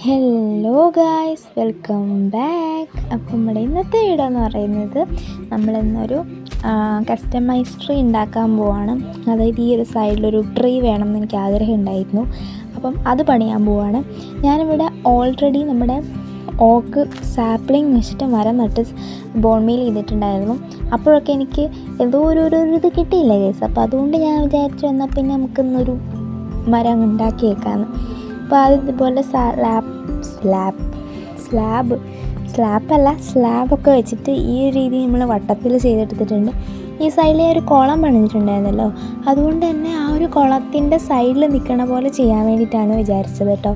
Hello guys, welcome back. അപ്പം നമ്മുടെ ഇന്നത്തെ വീഡിയോ എന്ന് പറയുന്നത് നമ്മളിന്നൊരു കസ്റ്റമൈസ് ട്രീ ഉണ്ടാക്കാൻ പോവാണ്. അതായത് ഈ ഒരു സൈഡിലൊരു ട്രീ വേണം എന്ന് എനിക്ക് ആഗ്രഹം ഉണ്ടായിരുന്നു. അപ്പം അത് പണിയാൻ പോവാണ്. ഞാനിവിടെ ഓൾറെഡി നമ്മുടെ ഓക്ക് സാപ്ലിങ് വെച്ചിട്ട് മരം നട്ട് ബോൺമീൽ ചെയ്തിട്ടുണ്ടായിരുന്നു. അപ്പോഴൊക്കെ എനിക്ക് എന്തോ ഒരു ഇത് കിട്ടിയില്ല ഗൈസ്. അപ്പോൾ അതുകൊണ്ട് ഞാൻ വിചാരിച്ചു എന്നാൽ പിന്നെ നമുക്കിന്നൊരു മരം ഉണ്ടാക്കിയേക്കാമെന്ന്. അപ്പോൾ അത് ഇതുപോലെ സ്ലാബൊക്കെ വെച്ചിട്ട് ഈ ഒരു രീതി നമ്മൾ വട്ടത്തിൽ ചെയ്തെടുത്തിട്ടുണ്ട്. ഈ സൈഡിലെ ഒരു കുളം പണിഞ്ഞിട്ടുണ്ടായിരുന്നല്ലോ, അതുകൊണ്ട് തന്നെ ആ ഒരു കുളത്തിൻ്റെ സൈഡിൽ നിൽക്കണ പോലെ ചെയ്യാൻ വേണ്ടിയിട്ടാണ് വിചാരിച്ചത് കേട്ടോ.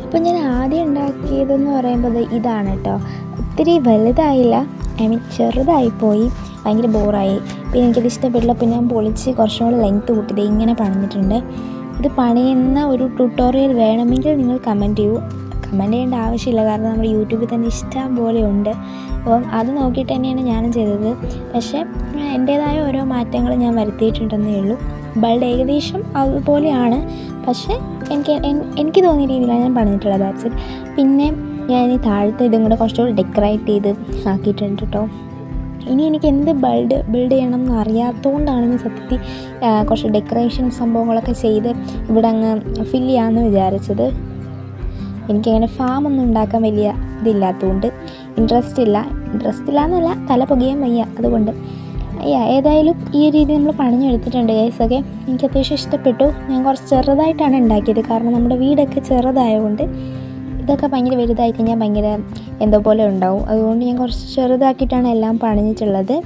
അപ്പോൾ ഞാൻ ആദ്യം ഉണ്ടാക്കിയതെന്ന് പറയുമ്പോൾ ഇതാണ് കേട്ടോ. ഒത്തിരി വലുതായില്ല, ചെറുതായിപ്പോയി, ഭയങ്കര ബോറായി. പിന്നെ എനിക്കത് ഇഷ്ടപ്പെട്ടില്ല. പിന്നെ ഞാൻ പൊളിച്ച് കുറച്ചും കൂടെ ലെങ്ത്ത് കൂട്ടിയത് ഇങ്ങനെ പണിഞ്ഞിട്ടുണ്ട്. ഇത് പണിയുന്ന ഒരു ട്യൂട്ടോറിയൽ വേണമെങ്കിൽ നിങ്ങൾ കമൻറ്റ് ചെയ്യേണ്ട ആവശ്യമില്ല, കാരണം നമ്മുടെ യൂട്യൂബിൽ തന്നെ ഇഷ്ടം പോലെ ഉണ്ട്. അപ്പം അത് നോക്കിയിട്ട് തന്നെയാണ് ഞാനും ചെയ്തത്. പക്ഷേ എൻ്റേതായ ഓരോ മാറ്റങ്ങൾ ഞാൻ വരുത്തിയിട്ടുണ്ടെന്നേ ഉള്ളൂ. ബൾഡ് ഏകദേശം അതുപോലെയാണ്, പക്ഷേ എനിക്ക് തോന്നിയ രീതിയിലാണ് ഞാൻ പണിഞ്ഞിട്ടുള്ളത്. That's it. പിന്നെ ഞാൻ ഈ താഴത്തെ ഇതും കൂടെ കുറച്ചുകൂടി ഡെക്കറേറ്റ് ചെയ്ത് ആക്കിയിട്ടുണ്ട് കേട്ടോ. ഇനി എനിക്ക് എന്ത് ബിൽഡ് ചെയ്യണം എന്ന് അറിയാത്തതുകൊണ്ടാണ് ഞാൻ സത്യത്തിൽ കുറച്ച് ഡെക്കറേഷൻ സംഭവങ്ങളൊക്കെ ചെയ്ത് ഇവിടെ അങ്ങ് ഫില്ല് ചെയ്യാമെന്ന് വിചാരിച്ചത്. എനിക്കങ്ങനെ ഫാമൊന്നും ഉണ്ടാക്കാൻ വലിയ ഇതില്ലാത്തതുകൊണ്ട് ഇൻട്രസ്റ്റ് ഇല്ല എന്നല്ല, തല പുകയാൻ വയ്യ, അതുകൊണ്ട് ഏതായാലും ഈ രീതി നമ്മൾ പണിഞ്ഞെടുത്തിട്ടുണ്ട് ഗൈസൊക്കെ. എനിക്ക് അത്യാവശ്യം ഇഷ്ടപ്പെട്ടു. ഞാൻ കുറച്ച് ചെറുതായിട്ടാണ് ഉണ്ടാക്കിയത്, കാരണം നമ്മുടെ വീടൊക്കെ ചെറുതായതുകൊണ്ട് ഇതൊക്കെ ഭയങ്കര വലുതായി കഴിഞ്ഞാൽ ഭയങ്കര എന്തോ പോലെ ഉണ്ടാവും. അതുകൊണ്ട് ഞാൻ കുറച്ച് ചെറുതാക്കിയിട്ടാണ് എല്ലാം പണിഞ്ഞിട്ടുള്ളത്.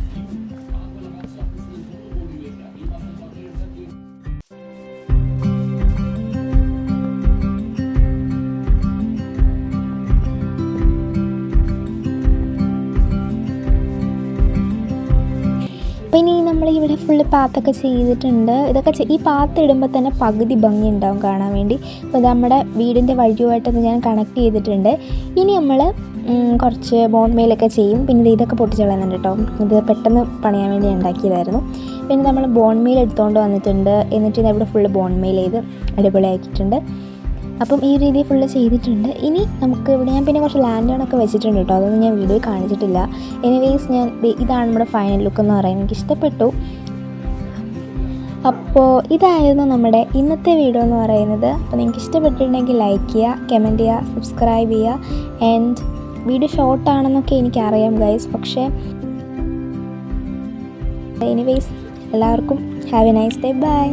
അപ്പോൾ ഇനി നമ്മളിവിടെ ഫുള്ള് പാത്തൊക്കെ ചെയ്തിട്ടുണ്ട്. ഇതൊക്കെ ഈ പാത്ത് ഇടുമ്പോൾ തന്നെ പകുതി ഭംഗി ഉണ്ടാവും കാണാൻ വേണ്ടി. അപ്പോൾ നമ്മുടെ വീടിൻ്റെ വഴിയുമായിട്ടൊന്ന് ഞാൻ കണക്ട് ചെയ്തിട്ടുണ്ട്. ഇനി നമ്മൾ കുറച്ച് ബോൺമേലൊക്കെ ചെയ്യും. പിന്നെ ഇതൊക്കെ പൊട്ടിച്ച് കളയുന്നുണ്ട് കേട്ടോ. ഇത് പെട്ടെന്ന് പണിയാൻ വേണ്ടി ഉണ്ടാക്കിയതായിരുന്നു. പിന്നെ നമ്മൾ ബോൺമേൽ എടുത്തുകൊണ്ട് വന്നിട്ടുണ്ട്. എന്നിട്ട് ഇതവിടെ ഫുള്ള് ബോൺമേൽ ചെയ്ത് അടിപൊളിയാക്കിയിട്ടുണ്ട്. അപ്പം ഈ രീതി ഫുള്ള് ചെയ്തിട്ടുണ്ട്. ഇനി നമുക്ക് ഇവിടെ ഞാൻ പിന്നെ കുറച്ച് ലാൻഡേണൊക്കെ വെച്ചിട്ടുണ്ട് കേട്ടോ. അതൊന്നും ഞാൻ വീഡിയോയിൽ കാണിച്ചിട്ടില്ല. എനിവേസ് ഇതാണ് നമ്മുടെ ഫൈനൽ ലുക്ക് എന്ന് പറയുന്നത്. എനിക്ക് ഇഷ്ടപ്പെട്ടു. അപ്പോൾ ഇതായിരുന്നു നമ്മുടെ ഇന്നത്തെ വീഡിയോ എന്ന് പറയുന്നത്. അപ്പോൾ നിങ്ങൾക്ക് ഇഷ്ടപ്പെട്ടിട്ടുണ്ടെങ്കിൽ ലൈക്ക് ചെയ്യുക, കമൻറ്റ് ചെയ്യുക, സബ്സ്ക്രൈബ് ചെയ്യുക. ആൻഡ് വീഡിയോ ഷോർട്ടാണെന്നൊക്കെ എനിക്കറിയാം ഗൈസ്, പക്ഷേ എനിവേസ് എല്ലാവർക്കും have a nice day. By.